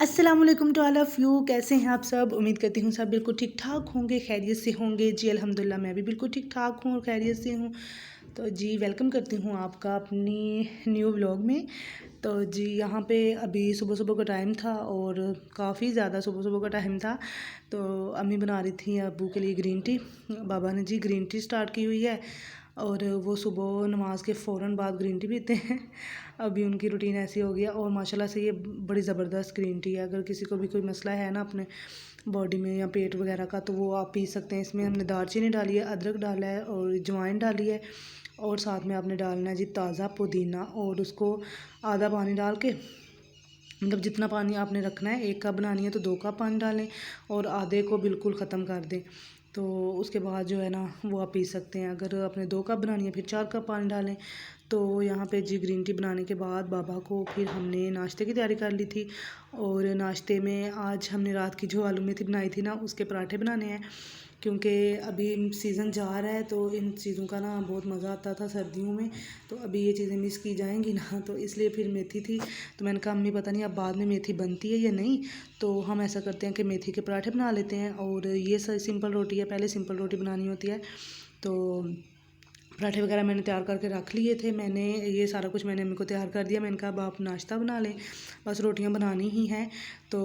अस्सलामुअलैकुम to all of you. कैसे हैं आप सब? उम्मीद करती हूँ सब बिल्कुल ठीक ठाक होंगे, खैरियत से होंगे। जी अल्हम्दुलिल्लाह मैं भी बिल्कुल ठीक ठाक हूँ और खैरियत से हूँ। तो जी वेलकम करती हूँ आपका अपनी न्यू व्लॉग में। तो जी यहाँ पे अभी सुबह सुबह का टाइम था और काफ़ी ज़्यादा सुबह सुबह का टाइम था। तो अम्मी बना रही थी अब्बू के लिए ग्रीन टी। बाबा ने जी ग्रीन टी स्टार्ट की हुई है और वो सुबह नमाज के फ़ौरन बाद ग्रीन टी पीते हैं। अभी उनकी रूटीन ऐसी हो गई है और माशाल्लाह से ये बड़ी ज़बरदस्त ग्रीन टी है। अगर किसी को भी कोई मसला है ना अपने बॉडी में या पेट वगैरह का, तो वो आप पी सकते हैं। इसमें हमने दालचीनी डाली है, अदरक डाला है और अजवाइन डाली है और साथ में आपने डालना है जी ताज़ा पुदीना और उसको आधा पानी डाल के, मतलब जितना पानी आपने रखना है, 1 कप बनानी है तो 2 कप पानी डालें और आधे को बिल्कुल ख़त्म कर दें। तो उसके बाद जो है ना वो आप पी सकते हैं। अगर आपने 2 कप बनानी है फिर 4 कप पानी डालें। तो यहाँ पे जी ग्रीन टी बनाने के बाद बाबा को फिर हमने नाश्ते की तैयारी कर ली थी और नाश्ते में आज हमने रात की जो आलू मेथी बनाई थी ना उसके पराठे बनाने हैं। क्योंकि अभी सीज़न जा रहा है तो इन चीज़ों का ना बहुत मज़ा आता था सर्दियों में। तो अभी ये चीज़ें मिस की जाएंगी ना, तो इसलिए फिर मेथी थी। तो मैंने कहा अम्मी पता नहीं अब बाद में मेथी बनती है या नहीं, तो हम ऐसा करते हैं कि मेथी के पराठे बना लेते हैं। और ये सिंपल रोटी है, पहले सिंपल रोटी बनानी होती है। तो पराठे वगैरह मैंने तैयार करके रख लिए थे। मैंने ये सारा कुछ मैंने अम्मी को तैयार कर दिया। मैंने कहा अब आप नाश्ता बना लें, बस रोटियां बनानी ही हैं। तो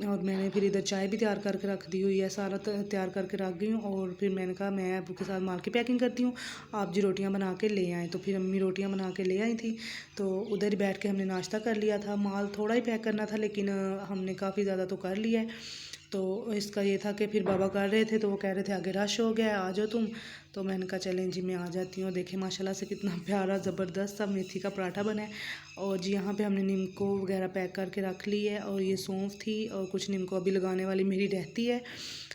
और मैंने फिर इधर चाय भी तैयार करके रख दी हुई है, सारा तैयार करके रख गई हूँ। और फिर मैंने कहा मैं अब्बू के साथ माल की पैकिंग करती हूँ, आप जी रोटियाँ बना के ले आएँ। तो फिर अम्मी रोटियाँ बना के ले आई थी, तो उधर ही बैठ के हमने नाश्ता कर लिया था। माल थोड़ा ही पैक करना था लेकिन हमने काफ़ी ज़्यादा तो कर लिया है। तो इसका ये था कि फिर बाबा कर रहे थे तो वो कह रहे थे आगे रश हो गया है, आ जाओ तुम। तो मैंने कहा चलें जी मैं आ जाती हूँ। देखें माशाल्लाह से कितना प्यारा ज़बरदस्त सा मेथी का पराठा बना है। और जी यहाँ पे हमने नीमको वगैरह पैक करके रख ली है और ये सौंफ थी और कुछ नीमको अभी लगाने वाली मेरी रहती है,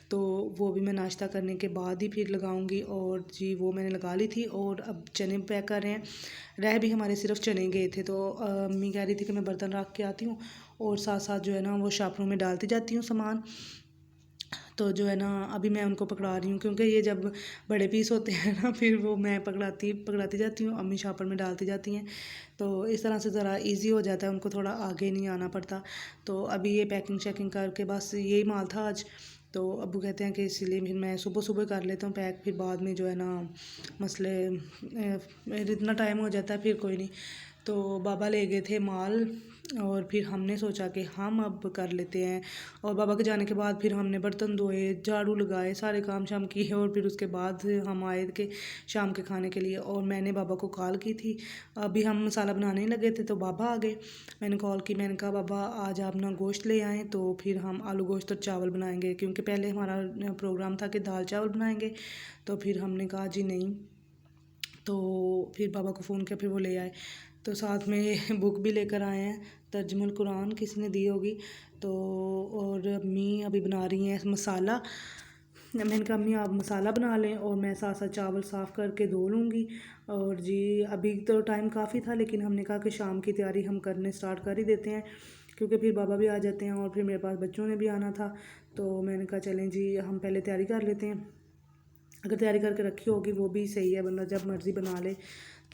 तो वो भी मैं नाश्ता करने के बाद ही फिर लगाऊंगी। और जी वो मैंने लगा ली थी और अब चने पैक कर रहे हैं। रह भी हमारे सिर्फ चने गए थे, तो अम्मी कह रही थी कि मैं बर्तन रख के आती हूँ और साथ साथ जो है ना वो शापरों में डालती जाती हूँ सामान। तो जो है ना अभी मैं उनको पकड़ा रही हूँ, क्योंकि ये जब बड़े पीस होते हैं ना फिर वो मैं पकड़ाती पकड़ाती जाती हूँ, अम्मी शापर में डालती जाती हैं। तो इस तरह से ज़रा इजी हो जाता है, उनको थोड़ा आगे नहीं आना पड़ता। तो अभी ये पैकिंग शैकिंग करके बस यही माल था आज। तो अब्बू कहते हैं कि इसीलिए फिर मैं सुबह सुबह कर लेता हूँ पैक, फिर बाद में जो है ना मसले इतना टाइम हो जाता है फिर कोई नहीं। तो बाबा ले गए थे माल और फिर हमने सोचा कि हम अब कर लेते हैं। और बाबा के जाने के बाद फिर हमने बर्तन धोए, झाड़ू लगाए, सारे काम शाम किए और फिर उसके बाद हम आए के शाम के खाने के लिए। और मैंने बाबा को कॉल की थी, अभी हम मसाला बनाने ही लगे थे तो बाबा आ गए। मैंने कॉल की, मैंने कहा बाबा आज आप ना गोश्त ले आएँ तो फिर हम आलू गोश्त और चावल बनाएंगे, क्योंकि पहले हमारा प्रोग्राम था कि दाल चावल बनाएंगे। तो फिर हमने कहा जी नहीं। तो फिर बाबा को फ़ोन किया, फिर वो ले आए। तो साथ में बुक भी लेकर आए हैं, तर्जुमुल कुरान किसी ने दी होगी। तो और अम्मी अभी बना रही हैं मसाला। मैंने कहा अम्मी आप मसाला बना लें और मैं साथ साथ चावल साफ़ करके धो लूँगी। और जी अभी तो टाइम काफ़ी था लेकिन हमने कहा कि शाम की तैयारी हम करने स्टार्ट कर ही देते हैं, क्योंकि फिर बाबा भी आ जाते हैं और फिर मेरे पास बच्चों ने भी आना था। तो मैंने कहा चलें जी हम पहले तैयारी कर लेते हैं। अगर तैयारी करके रखी होगी वो भी सही है, बंदा जब मर्ज़ी बना ले।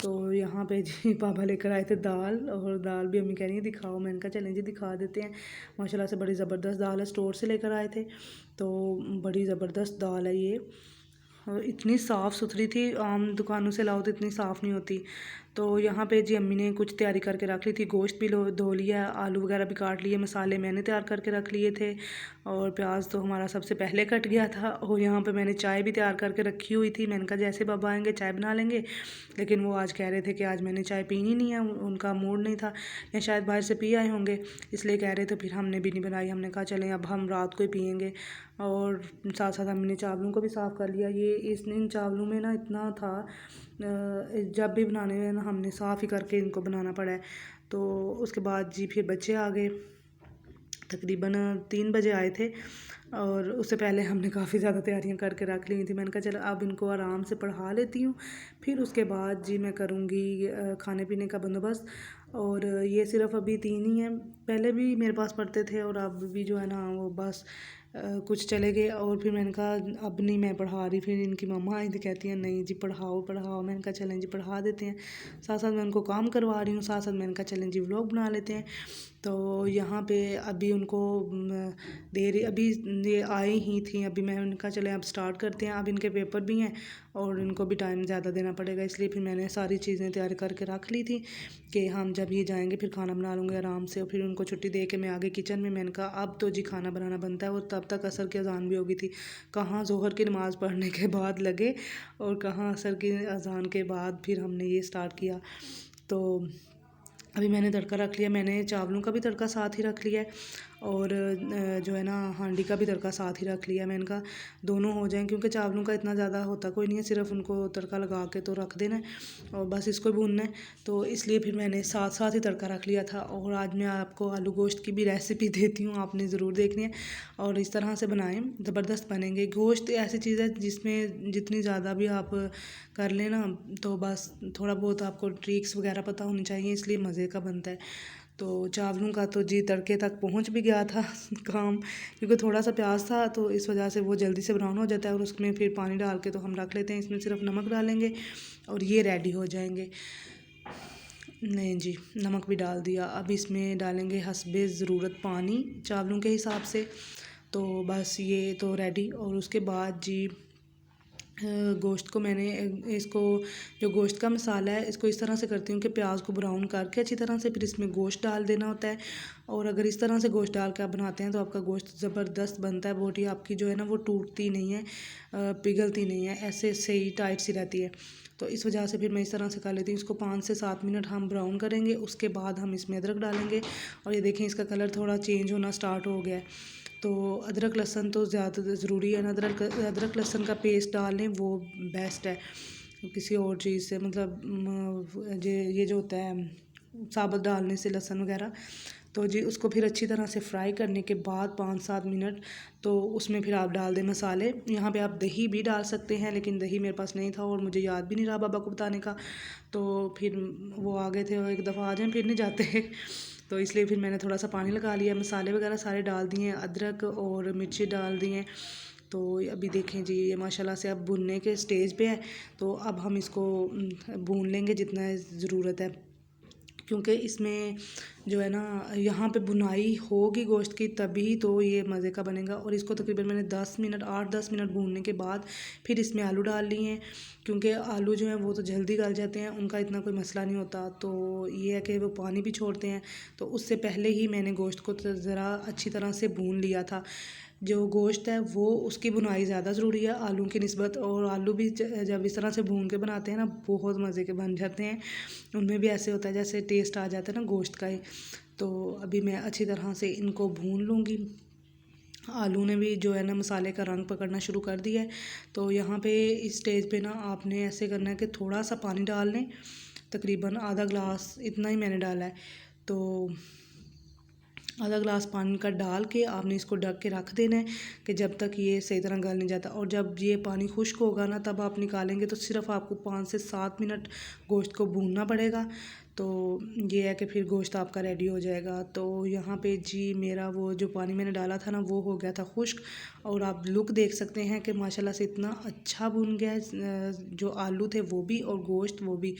तो यहाँ पे जी पापा लेकर आए थे दाल, और दाल भी अम्मी कह रही है दिखाओ। मैंने कहा चलें जी दिखा देते हैं। माशाल्लाह से बड़ी ज़बरदस्त दाल है, स्टोर से लेकर आए थे। तो बड़ी ज़बरदस्त दाल है ये और इतनी साफ़ सुथरी थी, आम दुकानों से लाओ तो इतनी साफ़ नहीं होती। तो यहाँ पे जी अम्मी ने कुछ तैयारी करके रख ली थी, गोश्त भी धो लिया, आलू वगैरह भी काट लिए, मसाले मैंने तैयार करके रख लिए थे और प्याज तो हमारा सबसे पहले कट गया था। और यहाँ पे मैंने चाय भी तैयार करके रखी हुई थी। मैंने कहा जैसे बाबा आएंगे चाय बना लेंगे, लेकिन वो आज कह रहे थे कि आज मैंने चाय पीनी नहीं है, उनका मूड नहीं था या शायद बाहर से पी आए होंगे इसलिए कह रहे थे। फिर हमने भी नहीं बनाई, हमने कहा चलें अब हम रात को ही पियेंगे। और साथ साथ हमने चावलों को भी साफ़ कर लिया। ये इन चावलों में ना इतना था, जब भी बनाने में ना हमने साफ़ ही करके इनको बनाना पड़ा है। तो उसके बाद जी फिर बच्चे आ गए, तकरीबन 3 बजे आए थे और उससे पहले हमने काफ़ी ज़्यादा तैयारियां करके रख ली थी। मैंने कहा चलो अब इनको आराम से पढ़ा लेती हूँ, फिर उसके बाद जी मैं करूँगी खाने पीने का बंदोबस्त। और ये सिर्फ अभी 3 ही हैं, पहले भी मेरे पास पढ़ते थे और अब भी जो है ना वो बस कुछ चले गए और फिर मैंने कहा अब नहीं मैं पढ़ा रही। फिर इनकी मम्मा आई थी, कहती हैं नहीं जी पढ़ाओ पढ़ाओ। मैंने कहा चलें जी पढ़ा देते हैं, साथ साथ मैं उनको काम करवा रही हूँ, साथ साथ मैंने कहा चलें जी व्लॉग बना लेते हैं। तो यहाँ पे अभी उनको देर अभी ये आई ही थी, अभी मैं उनका चले अब स्टार्ट करते हैं। अब इनके पेपर भी हैं और इनको भी टाइम ज़्यादा देना पड़ेगा, इसलिए फिर मैंने सारी चीज़ें तैयार करके रख ली थी कि हम जब ये जाएंगे फिर खाना बना लूँगी आराम से। और फिर उनको छुट्टी दे के मैं आगे किचन में, मैंने कहा अब तो जी खाना बनाना बनता है। और तब तक असर की अज़ान भी हो गई थी, कहाँ ज़ोहर की नमाज़ पढ़ने के बाद लगे और कहाँ असर की अज़ान के बाद फिर हमने ये स्टार्ट किया। तो अभी मैंने तड़का रख लिया, मैंने चावलों का भी तड़का साथ ही रख लिया है और जो है ना हांडी का भी तड़का साथ ही रख लिया। मैंने कहा दोनों हो जाएं, क्योंकि चावलों का इतना ज़्यादा होता कोई नहीं है, सिर्फ उनको तड़का लगा के तो रख देना है और बस इसको भूनना है। तो इसलिए फिर मैंने साथ साथ ही तड़का रख लिया था। और आज मैं आपको आलू गोश्त की भी रेसिपी देती हूँ, आपने ज़रूर देखनी है और इस तरह से बनाएं, ज़बरदस्त बनेंगे। गोश्त ऐसी चीज़ है जिसमें जितनी ज़्यादा भी आप कर लेना तो बस थोड़ा बहुत आपको ट्रिक्स वगैरह पता होनी चाहिए, इसलिए मज़े का बनता है। तो चावलों का तो जी तड़के तक पहुंच भी गया था काम, क्योंकि थोड़ा सा प्याज था तो इस वजह से वो जल्दी से ब्राउन हो जाता है। और उसमें फिर पानी डाल के तो हम रख लेते हैं, इसमें सिर्फ नमक डालेंगे और ये रेडी हो जाएंगे। नहीं जी नमक भी डाल दिया। अब इसमें डालेंगे हस्बे ज़रूरत पानी चावलों के हिसाब से। तो बस ये तो रेडी। और उसके बाद जी गोश्त को मैंने इसको जो गोश्त का मसाला है इसको इस तरह से करती हूँ कि प्याज को ब्राउन करके अच्छी तरह से फिर इसमें गोश्त डाल देना होता है। और अगर इस तरह से गोश्त डाल के आप बनाते हैं तो आपका गोश्त ज़बरदस्त बनता है। बोटी आपकी जो है ना वो टूटती नहीं है, पिघलती नहीं है, ऐसे सही टाइट सी रहती है। तो इस वजह से फिर मैं इस तरह से कर लेती हूँ। इसको 5 से 7 मिनट हम ब्राउन करेंगे, उसके बाद हम इसमें अदरक डालेंगे। और ये देखें इसका कलर थोड़ा चेंज होना स्टार्ट हो गया है। तो अदरक लहसुन तो ज़्यादा ज़रूरी है ना, अदरक लहसुन का पेस्ट डाल लें वो बेस्ट है। किसी और चीज़ से मतलब ये जो होता है साबुत डालने से लहसुन वगैरह, तो जी उसको फिर अच्छी तरह से फ्राई करने के बाद 5-7 मिनट तो उसमें फिर आप डाल दें मसाले। यहाँ पे आप दही भी डाल सकते हैं, लेकिन दही मेरे पास नहीं था और मुझे याद भी नहीं रहा बाबा को बताने का। तो फिर वो आ गए थे और एक दफ़ा आ जाएं फिर नहीं जाते तो इसलिए फिर मैंने थोड़ा सा पानी लगा लिया, मसाले वगैरह सारे डाल दिए, अदरक और मिर्ची डाल दिए। तो अभी देखें जी ये माशाल्लाह से अब भुनने के स्टेज पे है। तो अब हम इसको भून लेंगे जितना ज़रूरत है, क्योंकि इसमें जो है ना यहाँ पे बुनाई होगी गोश्त की तभी तो ये मज़े का बनेगा। और इसको तकरीबन मैंने 8-10 मिनट भूनने के बाद फिर इसमें आलू डाल लिए हैं, क्योंकि आलू जो है वो तो जल्दी गल जाते हैं, उनका इतना कोई मसला नहीं होता। तो ये है कि वो पानी भी छोड़ते हैं, तो उससे पहले ही मैंने गोश्त को ज़रा अच्छी तरह से भून लिया था। जो गोश्त है वो उसकी बुनाई ज़्यादा ज़रूरी है आलू की निस्बत। और आलू भी जब इस तरह से भून के बनाते हैं ना बहुत मज़े के बन जाते हैं, उनमें भी ऐसे होता है जैसे टेस्ट आ जाता है ना गोश्त का ही। तो अभी मैं अच्छी तरह से इनको भून लूँगी। आलू ने भी जो है ना मसाले का रंग पकड़ना शुरू कर दिया है। तो यहाँ पे इस स्टेज पे ना आपने ऐसे करना है कि थोड़ा सा पानी डाल लें, तकरीबन आधा ग्लास इतना ही मैंने डाला है। तो आधा ग्लास पानी का डाल के आपने इसको ढक के रख देना है कि जब तक ये सही तरह गल नहीं जाता। और जब ये पानी खुश्क होगा ना तब आप निकालेंगे तो सिर्फ आपको 5 से 7 मिनट गोश्त को भूनना पड़ेगा। तो ये है कि फिर गोश्त आपका रेडी हो जाएगा। तो यहाँ पे जी मेरा वो जो पानी मैंने डाला था ना वो हो गया था खुश्क। और आप लुक देख सकते हैं कि माशाल्लाह से इतना अच्छा भून गया है, जो आलू थे वो भी और गोश्त वो भी।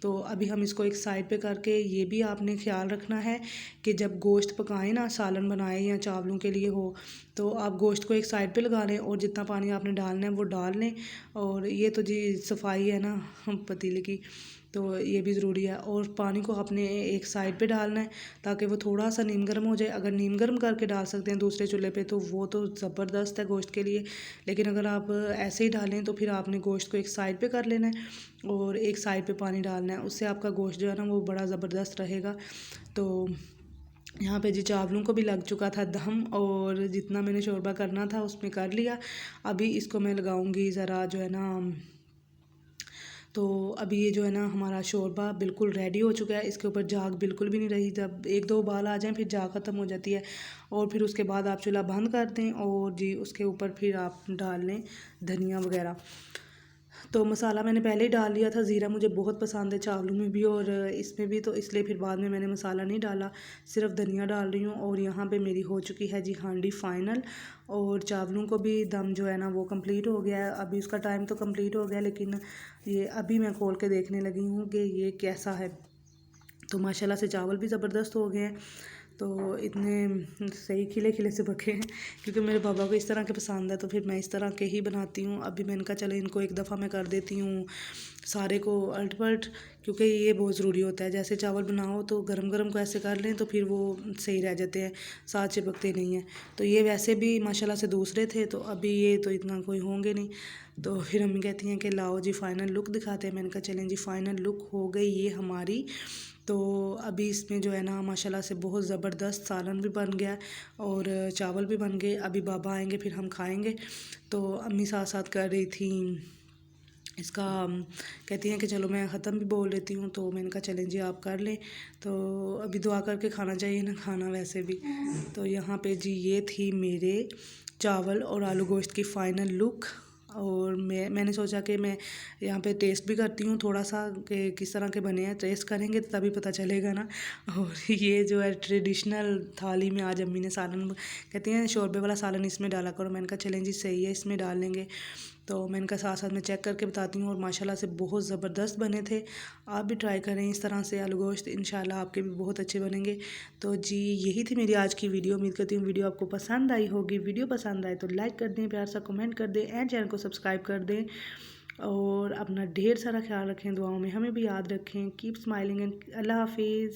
तो अभी हम इसको एक साइड पे करके ये भी आपने ख्याल रखना है कि जब गोश्त पकाएं ना, सालन बनाएं या चावलों के लिए हो, तो आप गोश्त को एक साइड पे लगा लें और जितना पानी आपने डालना है वो डाल लें। और ये तो जी सफाई है ना पतीले की, तो ये भी ज़रूरी है। और पानी को आपने एक साइड पे डालना है ताकि वो थोड़ा सा नीम गर्म हो जाए। अगर नीम गर्म करके डाल सकते हैं दूसरे चूल्हे पे तो वो तो ज़बरदस्त है गोश्त के लिए, लेकिन अगर आप ऐसे ही डालें तो फिर आपने गोश्त को एक साइड पे कर लेना है और एक साइड पे पानी डालना है, उससे आपका गोश्त जो है ना वो बड़ा ज़बरदस्त रहेगा। तो यहाँ पे जी चावलों को भी लग चुका था दम और जितना मैंने शोरबा करना था उसमें कर लिया। अभी इसको मैं लगाऊंगी ज़रा जो है ना, तो अभी ये जो है ना हमारा शोरबा बिल्कुल रेडी हो चुका है। इसके ऊपर झाग बिल्कुल भी नहीं रही, जब 1-2 उबाल आ जाएं फिर झाग ख़त्म हो जाती है। और फिर उसके बाद आप चूल्हा बंद कर दें और जी उसके ऊपर फिर आप डाल लें धनिया वगैरह। तो मसाला मैंने पहले ही डाल लिया था। ज़ीरा मुझे बहुत पसंद है चावलों में भी और इसमें भी, तो इसलिए फिर बाद में मैंने मसाला नहीं डाला, सिर्फ धनिया डाल रही हूँ। और यहाँ पे मेरी हो चुकी है जी हांडी फाइनल, और चावलों को भी दम जो है ना वो कंप्लीट हो गया है। अभी उसका टाइम तो कंप्लीट हो गया, लेकिन ये अभी मैं खोल के देखने लगी हूँ कि ये कैसा है। तो माशाल्लाह से चावल भी ज़बरदस्त हो गए हैं, तो इतने सही खिले खिले से पके हैं, क्योंकि मेरे पापा को इस तरह के पसंद है, तो फिर मैं इस तरह के ही बनाती हूँ। अभी मैंने कहा चलो इनको एक दफ़ा मैं कर देती हूँ सारे को अल्ट पलट, क्योंकि ये बहुत ज़रूरी होता है। जैसे चावल बनाओ तो गरम गरम को ऐसे कर लें तो फिर वो सही रह जाते हैं, साथ चिपकते नहीं हैं। तो ये वैसे भी माशाल्लाह से दूसरे थे, तो अभी ये तो इतना कोई होंगे नहीं। तो फिर अम्मी कहती हैं कि लाओ जी फ़ाइनल लुक दिखाते हैं। मैंने कहा चलें जी फ़ाइनल लुक हो गई ये हमारी। तो अभी इसमें जो है ना माशाल्लाह से बहुत ज़बरदस्त सालन भी बन गया और चावल भी बन गए। अभी बाबा आएंगे फिर हम खाएंगे। तो अम्मी साथ साथ कर रही थी इसका, कहती हैं कि चलो मैं ख़त्म भी बोल लेती हूँ, तो मैंने कहा चलें जी आप कर लें। तो अभी दुआ करके खाना चाहिए ना, खाना वैसे भी। तो यहाँ पे जी ये थी मेरे चावल और आलू गोश्त की फ़ाइनल लुक। और मैंने सोचा कि मैं यहाँ पे टेस्ट भी करती हूँ थोड़ा सा कि किस तरह के बने हैं। टेस्ट करेंगे तो तभी पता चलेगा ना। और ये जो है ट्रेडिशनल थाली में आज अम्मी ने सालन, कहती हैं शोरबे वाला सालन इसमें डाला करो। मैंने कहा चलें जी सही है, इसमें डाल लेंगे। तो मैंने कहा साथ साथ में चेक करके बताती हूँ। और माशाल्लाह से बहुत ज़बरदस्त बने थे। आप भी ट्राई करें इस तरह से आलू गोश्त, इंशाल्लाह आपके भी बहुत अच्छे बनेंगे। तो जी यही थी मेरी आज की वीडियो। उम्मीद करती हूँ वीडियो आपको पसंद आई होगी। वीडियो पसंद आए तो लाइक कर दें, प्यार सा कमेंट कर दें एंड चैनल को सब्सक्राइब कर दें। और अपना ढेर सारा ख्याल रखें, दुआओं में हमें भी याद रखें। कीप स्माइलिंग एंड अल्लाह हाफिज़।